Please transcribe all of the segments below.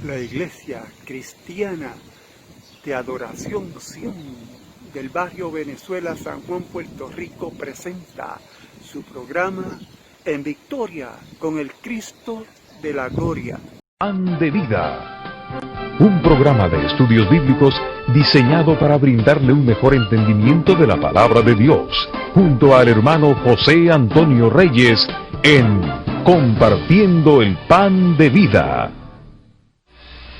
La Iglesia Cristiana de Adoración Sion del barrio Venezuela, San Juan, Puerto Rico, presenta su programa En Victoria con el Cristo de la Gloria. Pan de Vida, un programa de estudios bíblicos diseñado para brindarle un mejor entendimiento de la palabra de Dios, junto al hermano José Antonio Reyes en Compartiendo el Pan de Vida.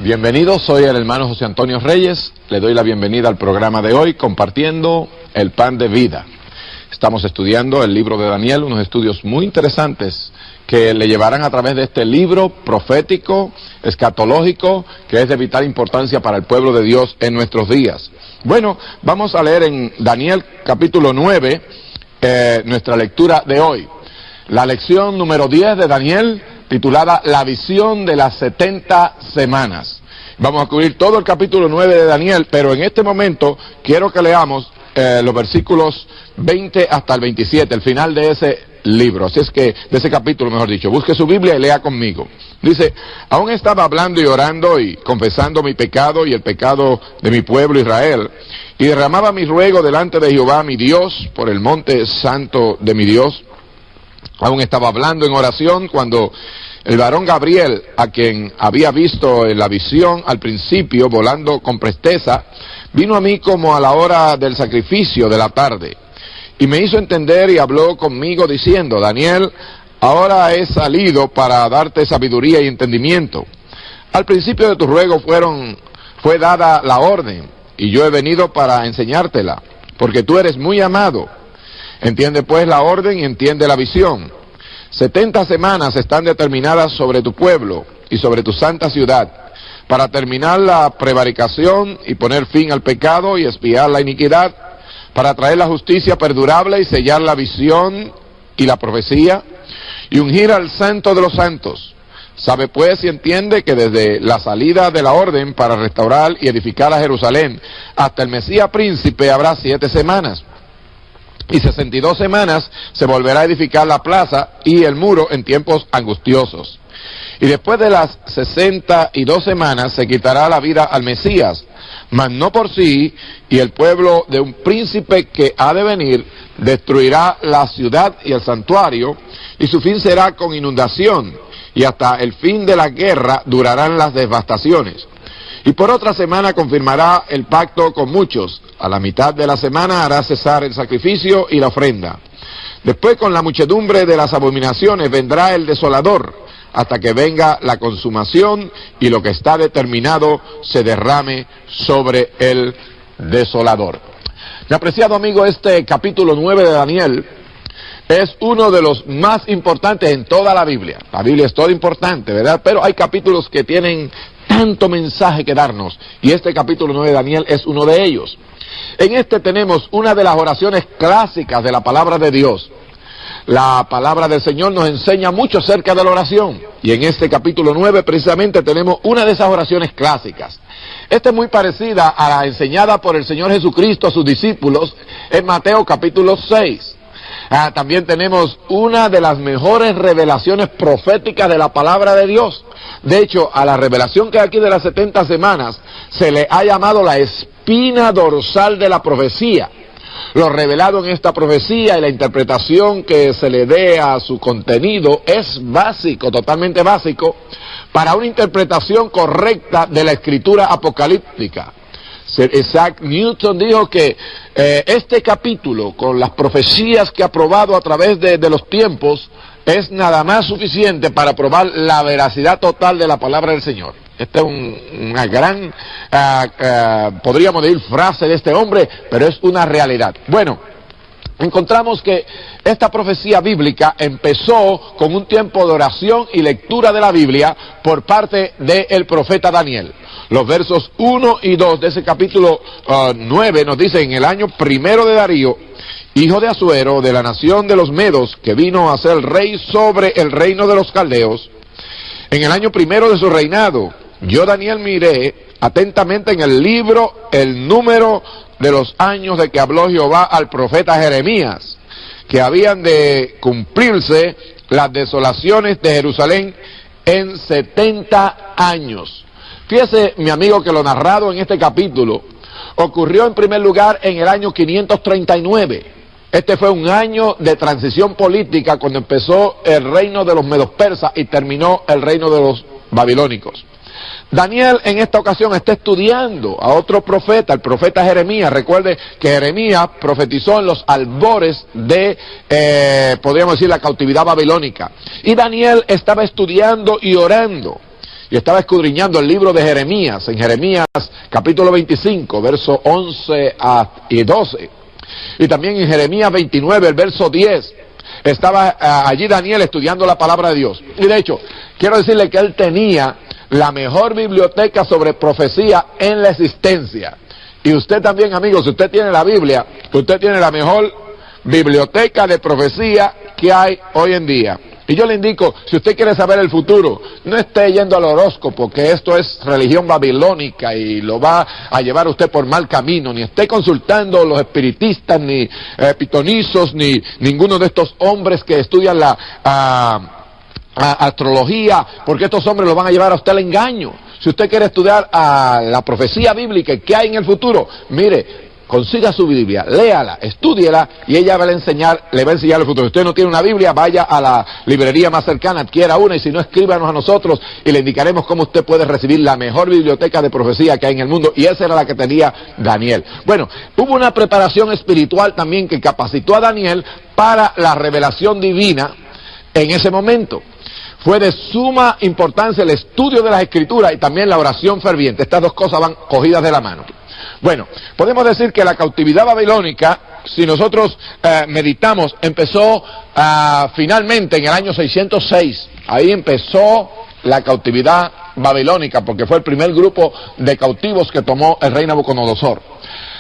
Bienvenidos, soy el hermano José Antonio Reyes, le doy la bienvenida al programa de hoy, Compartiendo el Pan de Vida. Estamos estudiando el libro de Daniel, unos estudios muy interesantes que le llevarán a través de este libro profético, escatológico, que es de vital importancia para el pueblo de Dios en nuestros días. Bueno, vamos a leer en Daniel capítulo 9, nuestra lectura de hoy. La lección número 10 de Daniel, titulada La visión de las 70 semanas. Vamos a cubrir todo el capítulo 9 de Daniel, pero en este momento quiero que leamos los versículos 20 hasta el 27, el final de ese libro, así es que, de ese capítulo mejor dicho. Busque su Biblia y lea conmigo. Dice: aún estaba hablando y orando y confesando mi pecado y el pecado de mi pueblo Israel, y derramaba mi ruego delante de Jehová mi Dios por el monte santo de mi Dios. Aún estaba hablando en oración cuando el varón Gabriel, a quien había visto en la visión al principio volando con presteza, vino a mí como a la hora del sacrificio de la tarde, y me hizo entender y habló conmigo diciendo: Daniel, ahora he salido para darte sabiduría y entendimiento. Al principio de tu ruego fue dada la orden, y yo he venido para enseñártela, porque tú eres muy amado. Entiende pues la orden y entiende la visión. 70 semanas están determinadas sobre tu pueblo y sobre tu santa ciudad, para terminar la prevaricación y poner fin al pecado y expiar la iniquidad, para traer la justicia perdurable y sellar la visión y la profecía, y ungir al santo de los santos. Sabe pues y entiende que desde la salida de la orden para restaurar y edificar a Jerusalén hasta el Mesías príncipe habrá 7 semanas. Y 62 semanas se volverá a edificar la plaza y el muro en tiempos angustiosos. Y después de las 62 semanas se quitará la vida al Mesías, mas no por sí, y el pueblo de un príncipe que ha de venir destruirá la ciudad y el santuario, y su fin será con inundación, y hasta el fin de la guerra durarán las devastaciones. Y por otra semana confirmará el pacto con muchos. A la mitad de la semana hará cesar el sacrificio y la ofrenda. Después, con la muchedumbre de las abominaciones, vendrá el desolador, hasta que venga la consumación y lo que está determinado se derrame sobre el desolador. Mi apreciado amigo, este capítulo 9 de Daniel es uno de los más importantes en toda la Biblia. La Biblia es toda importante, ¿verdad? Pero hay capítulos que tienen tanto mensaje que darnos, y este capítulo 9 de Daniel es uno de ellos. En este tenemos una de las oraciones clásicas de la palabra de Dios. La palabra del Señor nos enseña mucho acerca de la oración, y en este capítulo 9 precisamente tenemos una de esas oraciones clásicas. Esta es muy parecida a la enseñada por el Señor Jesucristo a sus discípulos en Mateo capítulo 6. También tenemos una de las mejores revelaciones proféticas de la palabra de Dios. De hecho, a la revelación que hay aquí de las 70 semanas se le ha llamado la espina dorsal de la profecía. Lo revelado en esta profecía y la interpretación que se le dé a su contenido es básico, totalmente básico, para una interpretación correcta de la escritura apocalíptica. Sir Isaac Newton dijo que este capítulo, con las profecías que ha probado a través de los tiempos, es nada más suficiente para probar la veracidad total de la palabra del Señor. Esta es una gran, podríamos decir, frase de este hombre, pero es una realidad. Bueno, encontramos que esta profecía bíblica empezó con un tiempo de oración y lectura de la Biblia por parte del profeta Daniel. Los versos 1 y 2 de ese capítulo 9 nos dicen: en el año primero de Darío, hijo de Asuero, de la nación de los Medos, que vino a ser rey sobre el reino de los caldeos, en el año primero de su reinado, yo Daniel miré atentamente en el libro el número de los años de que habló Jehová al profeta Jeremías, que habían de cumplirse las desolaciones de Jerusalén en 70 años. Fíjese, mi amigo, que lo narrado en este capítulo ocurrió en primer lugar en el año 539. Este fue un año de transición política cuando empezó el reino de los medos persas y terminó el reino de los babilónicos. Daniel en esta ocasión está estudiando a otro profeta, el profeta Jeremías. Recuerde que Jeremías profetizó en los albores de, podríamos decir, la cautividad babilónica. Y Daniel estaba estudiando y orando. Y estaba escudriñando el libro de Jeremías, en Jeremías capítulo 25, versos 11 y 12. Y también en Jeremías 29, el verso 10. Estaba allí Daniel estudiando la palabra de Dios. Y de hecho, quiero decirle que él tenía la mejor biblioteca sobre profecía en la existencia. Y usted también, amigos, si usted tiene la Biblia, usted tiene la mejor biblioteca de profecía que hay hoy en día. Y yo le indico, si usted quiere saber el futuro, no esté yendo al horóscopo, que esto es religión babilónica y lo va a llevar a usted por mal camino, ni esté consultando los espiritistas, ni pitonizos, ni ninguno de estos hombres que estudian la astrología, porque estos hombres lo van a llevar a usted al engaño. Si usted quiere estudiar la profecía bíblica que hay en el futuro, mire, consiga su Biblia, léala, estúdiela y ella le va a enseñar el futuro. Si usted no tiene una Biblia, vaya a la librería más cercana, adquiera una, y si no, escríbanos a nosotros y le indicaremos cómo usted puede recibir la mejor biblioteca de profecía que hay en el mundo, y esa era la que tenía Daniel. Bueno, hubo una preparación espiritual también que capacitó a Daniel para la revelación divina en ese momento. Fue de suma importancia el estudio de las Escrituras y también la oración ferviente. Estas dos cosas van cogidas de la mano. Bueno, podemos decir que la cautividad babilónica, si nosotros meditamos, empezó finalmente en el año 606. Ahí empezó la cautividad babilónica, porque fue el primer grupo de cautivos que tomó el rey Nabucodonosor.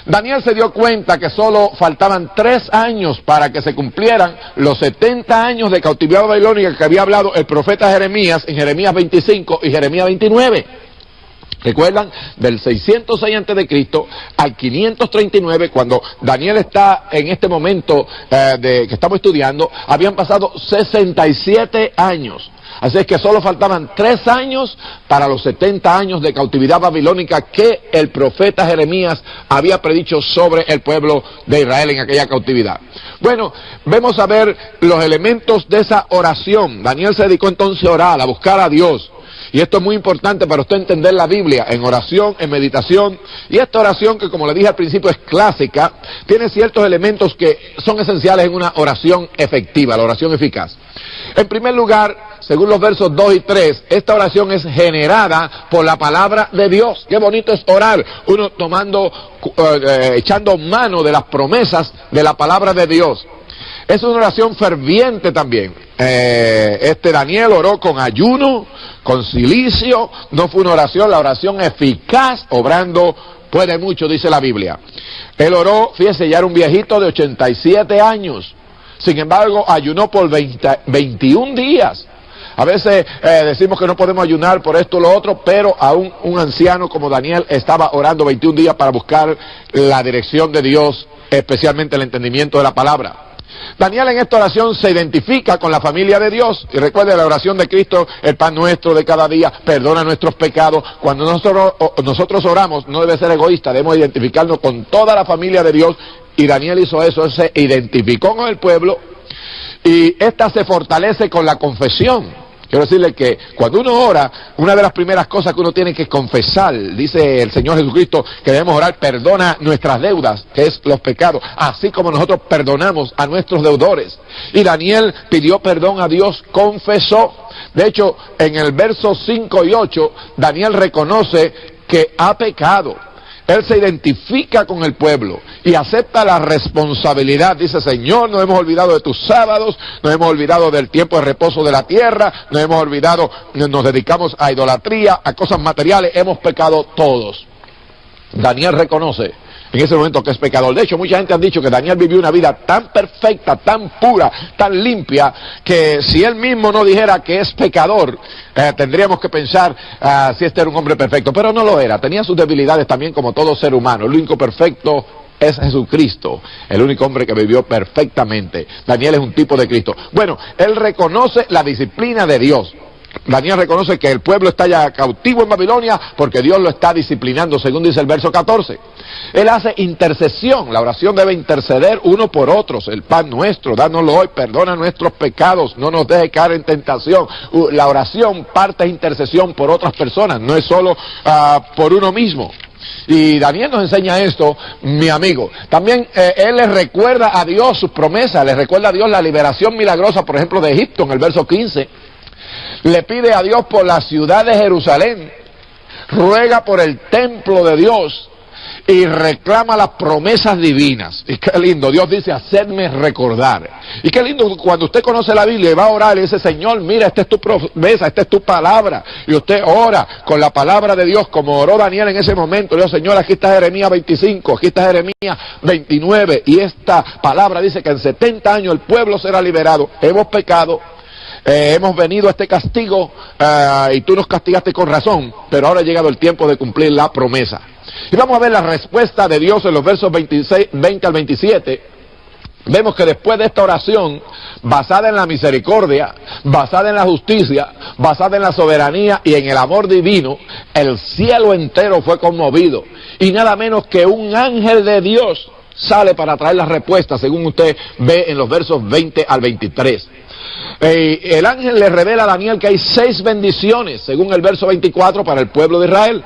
Daniel se dio cuenta que solo faltaban 3 años para que se cumplieran los 70 años de cautividad babilónica que había hablado el profeta Jeremías en Jeremías 25 y Jeremías 29. ¿Recuerdan? Del 606 a.C. al 539, cuando Daniel está en este momento que estamos estudiando, habían pasado 67 años. Así es que solo faltaban 3 años para los 70 años de cautividad babilónica que el profeta Jeremías había predicho sobre el pueblo de Israel en aquella cautividad. Bueno, vamos a ver los elementos de esa oración. Daniel se dedicó entonces a orar, a buscar a Dios. Y esto es muy importante para usted entender la Biblia, en oración, en meditación. Y esta oración, que como le dije al principio es clásica, tiene ciertos elementos que son esenciales en una oración efectiva, la oración eficaz. En primer lugar, según los versos 2 y 3, esta oración es generada por la palabra de Dios. Qué bonito es orar, uno echando mano de las promesas de la palabra de Dios. Es una oración ferviente también. Daniel oró con ayuno, con cilicio. No fue una oración, la oración eficaz, obrando puede mucho, dice la Biblia. Él oró, fíjese, ya era un viejito de 87 años. Sin embargo, ayunó por 21 días. A veces decimos que no podemos ayunar por esto o lo otro, pero aún un anciano como Daniel estaba orando 21 días para buscar la dirección de Dios, especialmente el entendimiento de la palabra. Daniel en esta oración se identifica con la familia de Dios. Y recuerde la oración de Cristo, el pan nuestro de cada día, perdona nuestros pecados. Cuando nosotros oramos, no debe ser egoísta, debemos identificarnos con toda la familia de Dios. Y Daniel hizo eso, él se identificó con el pueblo. Y esta se fortalece con la confesión. Quiero decirle que cuando uno ora, una de las primeras cosas que uno tiene que confesar, dice el Señor Jesucristo, que debemos orar, perdona nuestras deudas, que es los pecados, así como nosotros perdonamos a nuestros deudores. Y Daniel pidió perdón a Dios, confesó. De hecho, en el verso 5 y 8, Daniel reconoce que ha pecado. Él se identifica con el pueblo y acepta la responsabilidad. Dice, Señor, nos hemos olvidado de tus sábados, nos hemos olvidado del tiempo de reposo de la tierra, nos dedicamos a idolatría, a cosas materiales, hemos pecado todos. Daniel reconoce en ese momento que es pecador. De hecho, mucha gente ha dicho que Daniel vivió una vida tan perfecta, tan pura, tan limpia, que si él mismo no dijera que es pecador, tendríamos que pensar si este era un hombre perfecto. Pero no lo era, tenía sus debilidades también como todo ser humano. El único perfecto es Jesucristo, el único hombre que vivió perfectamente. Daniel es un tipo de Cristo. Bueno, él reconoce la disciplina de Dios. Daniel reconoce que el pueblo está ya cautivo en Babilonia porque Dios lo está disciplinando, según dice el verso 14. Él hace intercesión, la oración debe interceder uno por otros. El pan nuestro, dánoslo hoy, perdona nuestros pecados, no nos dejes caer en tentación. La oración parte de intercesión por otras personas, no es solo por uno mismo. Y Daniel nos enseña esto, mi amigo. También él le recuerda a Dios sus promesas, le recuerda a Dios la liberación milagrosa, por ejemplo, de Egipto, en el verso 15. Le pide a Dios por la ciudad de Jerusalén, ruega por el templo de Dios y reclama las promesas divinas. Y qué lindo, Dios dice, hacedme recordar. Y qué lindo cuando usted conoce la Biblia y va a orar y dice, Señor, mira, esta es tu promesa, esta es tu palabra. Y usted ora con la palabra de Dios, como oró Daniel en ese momento. Dios, Señor, aquí está Jeremías 25, aquí está Jeremías 29. Y esta palabra dice que en 70 años el pueblo será liberado. Hemos pecado. Hemos venido a este castigo y tú nos castigaste con razón, pero ahora ha llegado el tiempo de cumplir la promesa. Y vamos a ver la respuesta de Dios en los versos 20 al 27. Vemos que después de esta oración, basada en la misericordia, basada en la justicia, basada en la soberanía y en el amor divino, el cielo entero fue conmovido. Y nada menos que un ángel de Dios sale para traer la respuesta, según usted ve en los versos 20 al 23. El ángel le revela a Daniel que hay 6 bendiciones, según el verso 24, para el pueblo de Israel.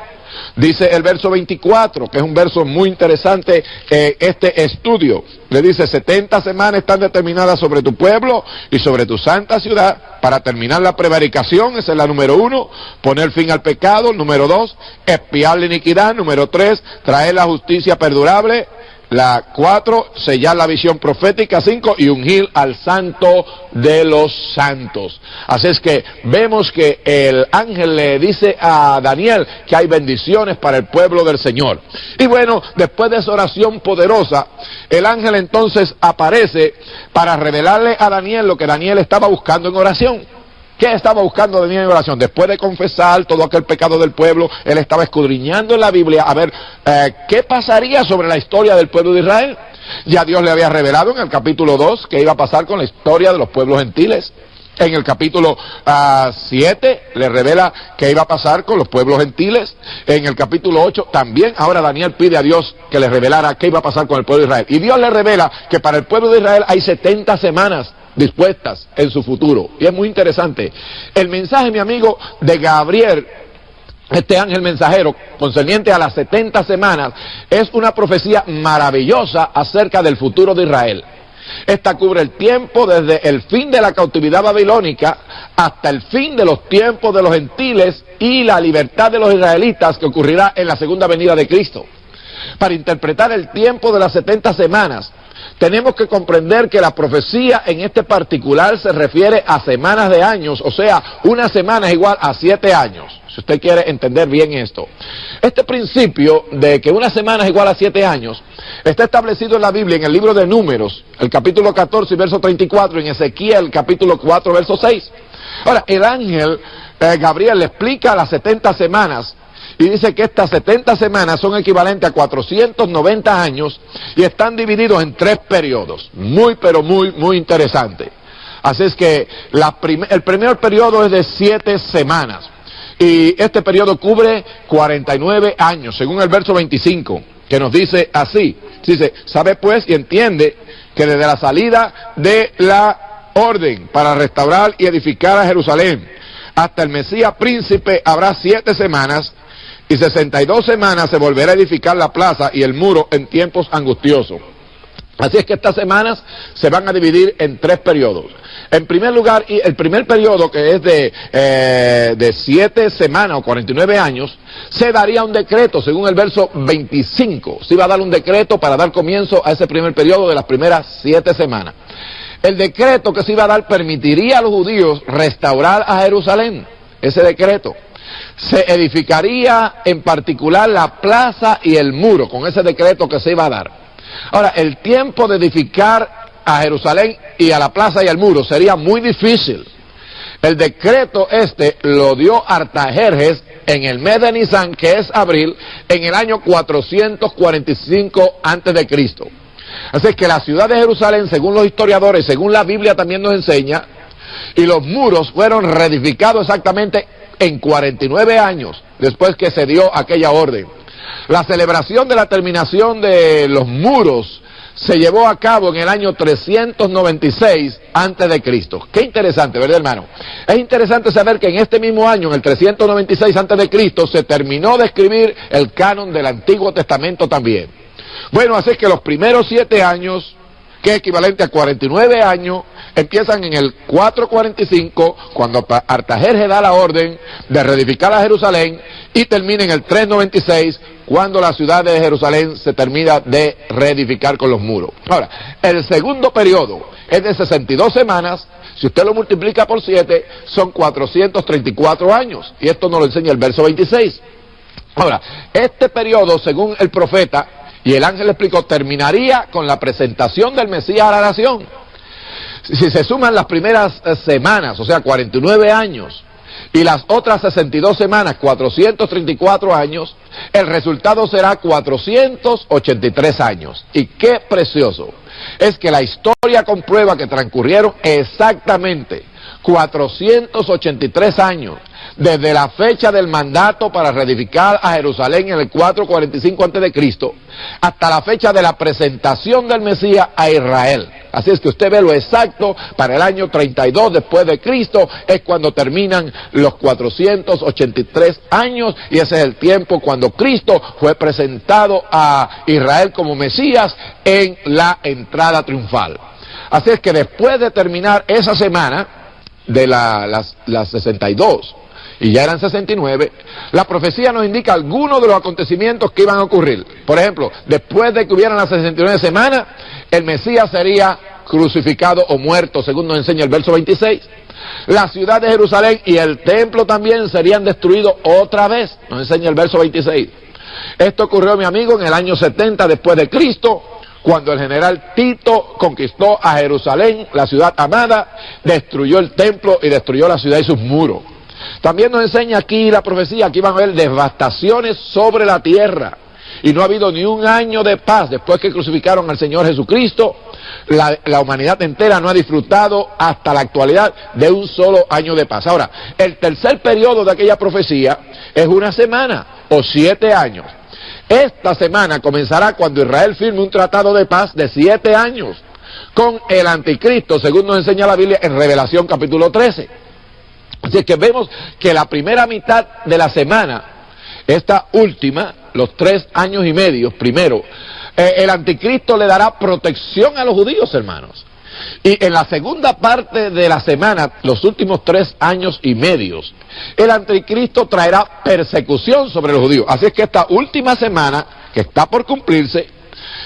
Dice el verso 24, que es un verso muy interesante, este estudio. Le dice, 70 semanas están determinadas sobre tu pueblo y sobre tu santa ciudad para terminar la prevaricación, esa es la número 1, poner fin al pecado, número 2, expiar la iniquidad, número 3, traer la justicia perdurable, la 4, sellar la visión profética, 5, y ungir al santo de los santos. Así es que vemos que el ángel le dice a Daniel que hay bendiciones para el pueblo del Señor. Y bueno, después de esa oración poderosa, el ángel entonces aparece para revelarle a Daniel lo que Daniel estaba buscando en oración. ¿Qué estaba buscando Daniel en oración? Después de confesar todo aquel pecado del pueblo, él estaba escudriñando en la Biblia a ver qué pasaría sobre la historia del pueblo de Israel. Ya Dios le había revelado en el capítulo 2 qué iba a pasar con la historia de los pueblos gentiles. En el capítulo 7 le revela qué iba a pasar con los pueblos gentiles. En el capítulo 8 también, ahora Daniel pide a Dios que le revelara qué iba a pasar con el pueblo de Israel. Y Dios le revela que para el pueblo de Israel hay 70 semanas dispuestas en su futuro. Y es muy interesante. El mensaje, mi amigo, de Gabriel, este ángel mensajero, concerniente a las 70 semanas, es una profecía maravillosa acerca del futuro de Israel. Esta cubre el tiempo desde el fin de la cautividad babilónica hasta el fin de los tiempos de los gentiles y la libertad de los israelitas que ocurrirá en la segunda venida de Cristo. Para interpretar el tiempo de las 70 semanas, tenemos que comprender que la profecía en este particular se refiere a semanas de años, o sea, una semana es igual a 7 años, si usted quiere entender bien esto. Este principio de que una semana es igual a 7 años está establecido en la Biblia, en el libro de Números, el capítulo 14, verso 34, en Ezequiel, capítulo 4, verso 6. Ahora, el ángel Gabriel le explica las 70 semanas, y dice que estas 70 semanas son equivalentes a 490 años y están divididos en 3 periodos. Muy, pero muy interesante. Así es que el primer periodo es de 7 semanas. Y este periodo cubre 49 años, según el verso 25, que nos dice así. Dice, sabe pues y entiende que desde la salida de la orden para restaurar y edificar a Jerusalén hasta el Mesías príncipe habrá 7 semanas, y 62 semanas se volverá a edificar la plaza y el muro en tiempos angustiosos. Así es que estas semanas se van a dividir en 3 periodos. En primer lugar, el primer periodo, que es de 7 semanas o 49 años, se daría un decreto, según el verso 25. Se iba a dar un decreto para dar comienzo a ese primer periodo de las primeras 7 semanas. El decreto que se iba a dar permitiría a los judíos restaurar a Jerusalén. Ese decreto. Se edificaría en particular la plaza y el muro, con ese decreto que se iba a dar. Ahora, el tiempo de edificar a Jerusalén y a la plaza y al muro sería muy difícil. El decreto lo dio Artajerjes en el mes de Nisan, que es abril, en el año 445 a.C. Así que la ciudad de Jerusalén, según los historiadores, según la Biblia también nos enseña, y los muros fueron reedificados exactamente en 49 años después que se dio aquella orden. La celebración de la terminación de los muros se llevó a cabo en el año 396 antes de Cristo. Qué interesante, ¿verdad, hermano? Es interesante saber que en este mismo año, en el 396 antes de Cristo, se terminó de escribir el canon del Antiguo Testamento también. Bueno, así es que los primeros 7 años, que es equivalente a 49 años, empiezan en el 445, cuando Artajerjes da la orden de reedificar a Jerusalén, y termina en el 396, cuando la ciudad de Jerusalén se termina de reedificar con los muros. Ahora, el segundo periodo es de 62 semanas, si usted lo multiplica por 7, son 434 años, y esto nos lo enseña el verso 26. Ahora, este periodo, según el profeta, y el ángel explicó, terminaría con la presentación del Mesías a la nación. Si se suman las primeras semanas, o sea, 49 años, y las otras 62 semanas, 434 años, el resultado será 483 años. Y qué precioso es que la historia comprueba que transcurrieron exactamente 483 años desde la fecha del mandato para reedificar a Jerusalén en el 445 a.C. hasta la fecha de la presentación del Mesías a Israel. Así es que usted ve lo exacto, para el año 32 después de Cristo es cuando terminan los 483 años, y ese es el tiempo cuando Cristo fue presentado a Israel como Mesías en la entrada triunfal. Así es que después de terminar esa semana de las 62, y ya eran 69, la profecía nos indica algunos de los acontecimientos que iban a ocurrir. Por ejemplo, después de que hubieran las 69 semanas, el Mesías sería crucificado o muerto, según nos enseña el verso 26. La ciudad de Jerusalén y el templo también serían destruidos otra vez, nos enseña el verso 26. Esto ocurrió, mi amigo, en el año 70 después de Cristo, cuando el general Tito conquistó a Jerusalén, la ciudad amada, destruyó el templo y destruyó la ciudad y sus muros. También nos enseña aquí la profecía que iban a haber devastaciones sobre la tierra, y no ha habido ni un año de paz después que crucificaron al Señor Jesucristo. La humanidad entera no ha disfrutado hasta la actualidad de un solo año de paz. Ahora, el tercer periodo de aquella profecía es una semana o 7 años. Esta semana comenzará cuando Israel firme un tratado de paz de 7 años con el anticristo, según nos enseña la Biblia en Revelación capítulo 13. Así que vemos que la primera mitad de la semana, esta última, los 3 años y medio, primero, el anticristo le dará protección a los judíos, hermanos. Y en la segunda parte de la semana, los últimos 3 años y medios, el anticristo traerá persecución sobre los judíos. Así es que esta última semana, que está por cumplirse,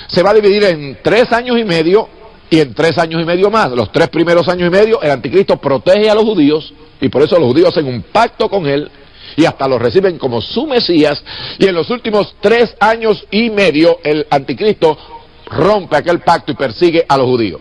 se va a dividir en 3 años y medio y en 3 años y medio más. Los 3 primeros años y medio, el anticristo protege a los judíos, y por eso los judíos hacen un pacto con él, y hasta lo reciben como su Mesías. Y en los últimos 3 años y medio, el anticristo rompe aquel pacto y persigue a los judíos.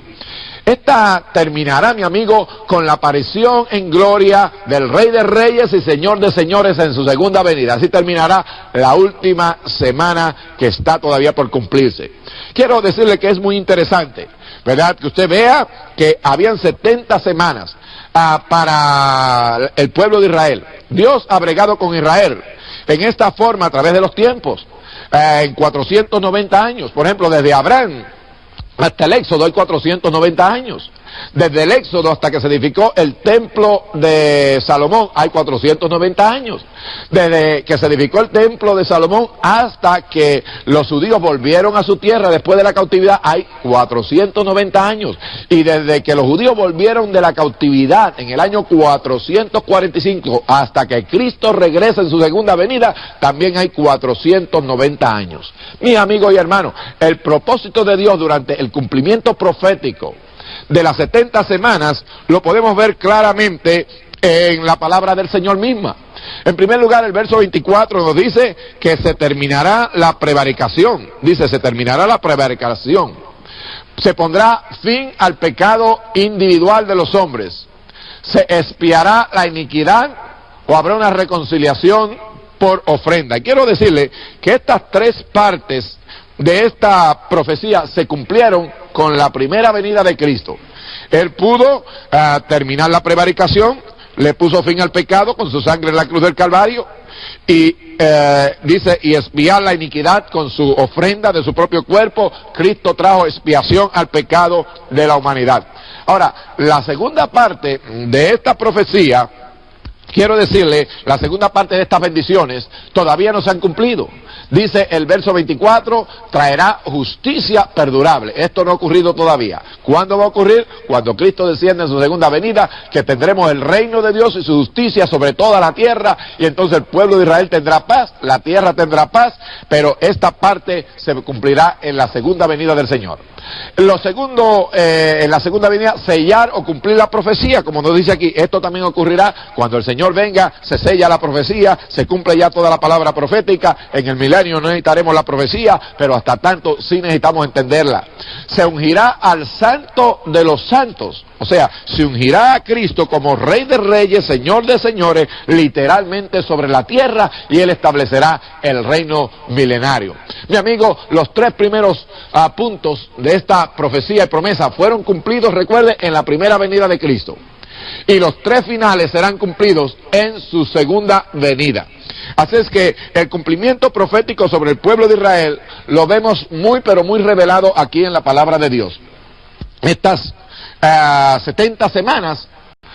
Esta terminará, mi amigo, con la aparición en gloria del Rey de Reyes y Señor de Señores en su segunda venida. Así terminará la última semana que está todavía por cumplirse. Quiero decirle que es muy interesante, ¿verdad? Que usted vea que habían 70 semanas para el pueblo de Israel. Dios ha bregado con Israel en esta forma a través de los tiempos, en 490 años. Por ejemplo, desde Abraham hasta el Éxodo hay 490 años. Desde el Éxodo hasta que se edificó el templo de Salomón hay 490 años. Desde que se edificó el templo de Salomón hasta que los judíos volvieron a su tierra después de la cautividad hay 490 años. Y desde que los judíos volvieron de la cautividad en el año 445 hasta que Cristo regresa en su segunda venida, también hay 490 años. Mis amigos y hermanos, el propósito de Dios durante el cumplimiento profético de las 70 semanas lo podemos ver claramente en la palabra del Señor misma. En primer lugar, el verso 24 nos dice que se terminará la prevaricación. Dice, se terminará la prevaricación. Se pondrá fin al pecado individual de los hombres. Se expiará la iniquidad o habrá una reconciliación por ofrenda. Y quiero decirle que estas 3 partes de esta profecía se cumplieron con la primera venida de Cristo. Él pudo terminar la prevaricación, le puso fin al pecado con su sangre en la cruz del Calvario, y dice, y expiar la iniquidad con su ofrenda de su propio cuerpo. Cristo trajo expiación al pecado de la humanidad. Ahora, la segunda parte de esta profecía, quiero decirle, la segunda parte de estas bendiciones todavía no se han cumplido. Dice el verso 24, traerá justicia perdurable. Esto no ha ocurrido todavía. ¿Cuándo va a ocurrir? Cuando Cristo descienda en su segunda venida, que tendremos el reino de Dios y su justicia sobre toda la tierra, y entonces el pueblo de Israel tendrá paz, la tierra tendrá paz, pero esta parte se cumplirá en la segunda venida del Señor. Lo segundo, en la segunda venida, sellar o cumplir la profecía, como nos dice aquí. Esto también ocurrirá cuando el Señor venga, se sella la profecía, se cumple ya toda la palabra profética. En el milenio no necesitaremos la profecía, pero hasta tanto sí necesitamos entenderla. Se ungirá al Santo de los santos, o sea, se ungirá a Cristo como Rey de Reyes, Señor de Señores, literalmente sobre la tierra, y Él establecerá el reino milenario. Mi amigo, los tres primeros puntos de esta profecía y promesa fueron cumplidos, recuerde, en la primera venida de Cristo. Y los tres finales serán cumplidos en su segunda venida. Así es que el cumplimiento profético sobre el pueblo de Israel lo vemos muy pero muy revelado aquí en la palabra de Dios. Estas 70 semanas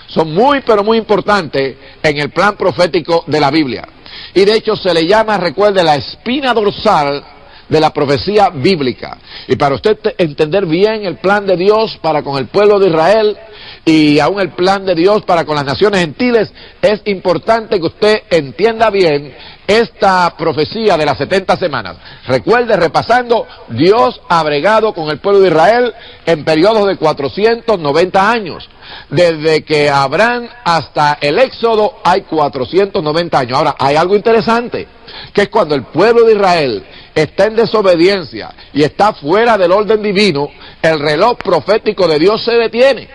son muy pero muy importantes en el plan profético de la Biblia. Y de hecho se le llama, recuerde, la espina dorsal de la profecía bíblica. Y para usted entender bien el plan de Dios para con el pueblo de Israel y aún el plan de Dios para con las naciones gentiles, es importante que usted entienda bien esta profecía de las 70 semanas. Recuerde, repasando, Dios ha bregado con el pueblo de Israel en periodos de 490 años. Desde que Abraham hasta el Éxodo hay 490 años. Ahora, hay algo interesante, que es cuando el pueblo de Israel está en desobediencia y está fuera del orden divino, el reloj profético de Dios se detiene.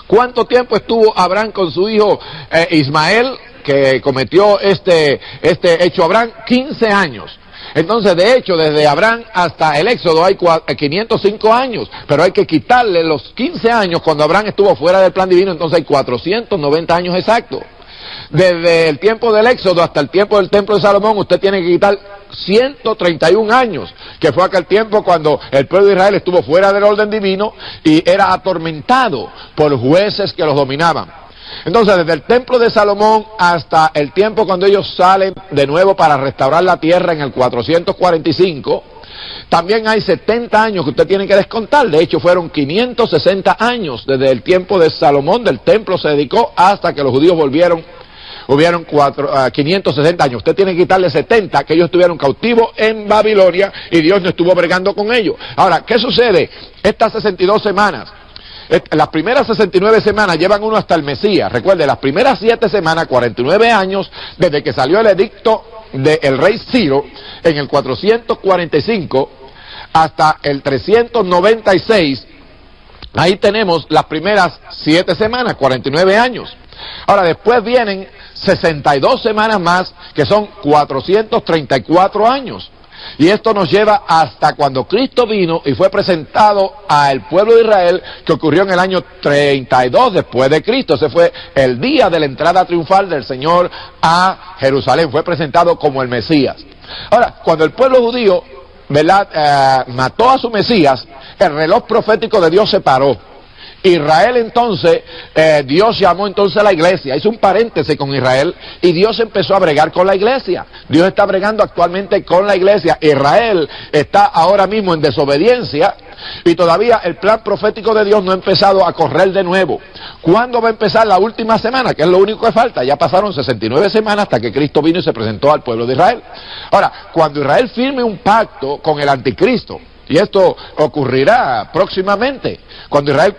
¿Cuánto tiempo estuvo Abraham con su hijo Ismael, que cometió este hecho Abraham? 15 años. Entonces, de hecho, desde Abraham hasta el Éxodo hay 505 años, pero hay que quitarle los 15 años cuando Abraham estuvo fuera del plan divino, entonces hay 490 años exactos. Desde el tiempo del Éxodo hasta el tiempo del templo de Salomón, usted tiene que quitar 131 años, que fue aquel tiempo cuando el pueblo de Israel estuvo fuera del orden divino y era atormentado por jueces que los dominaban. Entonces, desde el templo de Salomón hasta el tiempo cuando ellos salen de nuevo para restaurar la tierra en el 445, también hay 70 años que usted tiene que descontar. De hecho, fueron 560 años desde el tiempo de Salomón, del templo se dedicó, hasta que los judíos hubieron 560 años. Usted tiene que quitarle 70, que ellos estuvieron cautivos en Babilonia y Dios no estuvo bregando con ellos. Ahora, ¿qué sucede? Estas 62 semanas, las primeras 69 semanas llevan uno hasta el Mesías. Recuerde, las primeras 7 semanas, 49 años, desde que salió el edicto del rey Ciro en el 445 hasta el 396, ahí tenemos las primeras 7 semanas, 49 años. Ahora, después vienen 62 semanas más, que son 434 años. Y esto nos lleva hasta cuando Cristo vino y fue presentado al pueblo de Israel, que ocurrió en el año 32 después de Cristo. Ese fue el día de la entrada triunfal del Señor a Jerusalén. Fue presentado como el Mesías. Ahora, cuando el pueblo judío, ¿verdad?, mató a su Mesías, el reloj profético de Dios se paró. Israel entonces, Dios llamó entonces a la iglesia, hizo un paréntesis con Israel y Dios empezó a bregar con la iglesia. Dios está bregando actualmente con la iglesia. Israel está ahora mismo en desobediencia y todavía el plan profético de Dios no ha empezado a correr de nuevo. ¿Cuándo va a empezar la última semana? Que es lo único que falta. Ya pasaron 69 semanas hasta que Cristo vino y se presentó al pueblo de Israel. Ahora, cuando Israel firme un pacto con el anticristo, y esto ocurrirá próximamente, cuando Israel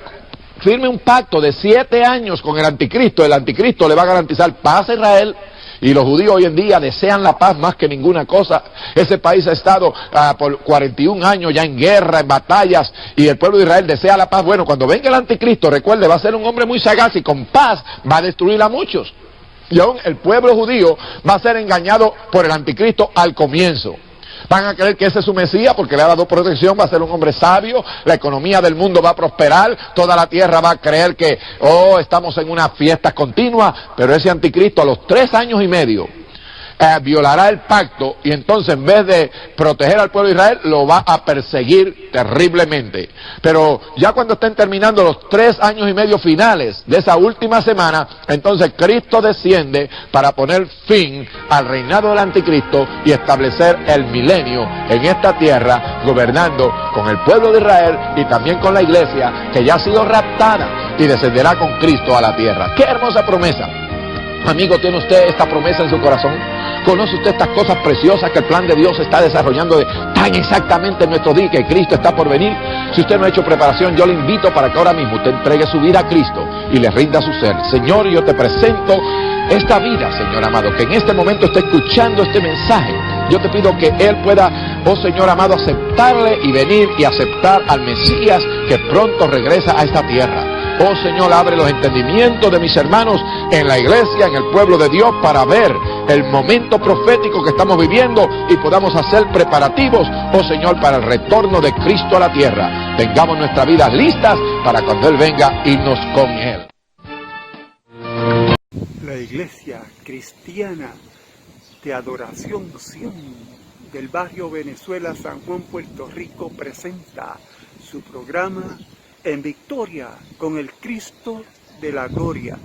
firme un pacto de 7 años con el anticristo le va a garantizar paz a Israel, y los judíos hoy en día desean la paz más que ninguna cosa. Ese país ha estado por 41 años ya en guerra, en batallas, y el pueblo de Israel desea la paz. Bueno, cuando venga el anticristo, recuerde, va a ser un hombre muy sagaz y con paz va a destruir a muchos. Y aún el pueblo judío va a ser engañado por el anticristo al comienzo. Van a creer que ese es su Mesías porque le ha dado protección, va a ser un hombre sabio, la economía del mundo va a prosperar, toda la tierra va a creer que, estamos en una fiesta continua, pero ese anticristo a los 3 años y medio violará el pacto y entonces en vez de proteger al pueblo de Israel lo va a perseguir terriblemente. Pero ya cuando estén terminando los 3 años y medio finales de esa última semana, entonces Cristo desciende para poner fin al reinado del anticristo y establecer el milenio en esta tierra, gobernando con el pueblo de Israel y también con la iglesia que ya ha sido raptada y descenderá con Cristo a la tierra. ¡Qué hermosa promesa! Amigo, ¿tiene usted esta promesa en su corazón? ¿Conoce usted estas cosas preciosas que el plan de Dios está desarrollando tan exactamente en nuestro día, que Cristo está por venir? Si usted no ha hecho preparación, yo le invito para que ahora mismo usted entregue su vida a Cristo y le rinda su ser. Señor, yo te presento esta vida, Señor amado, que en este momento está escuchando este mensaje. Yo te pido que Él pueda, Señor amado, aceptarle y venir y aceptar al Mesías que pronto regresa a esta tierra. Señor, abre los entendimientos de mis hermanos en la iglesia, en el pueblo de Dios, para ver el momento profético que estamos viviendo y podamos hacer preparativos, Señor, para el retorno de Cristo a la tierra. Tengamos nuestras vidas listas para cuando Él venga, irnos con Él. La Iglesia Cristiana de Adoración Sion del barrio Venezuela, San Juan, Puerto Rico, presenta su programa En Victoria con el Cristo de la Gloria.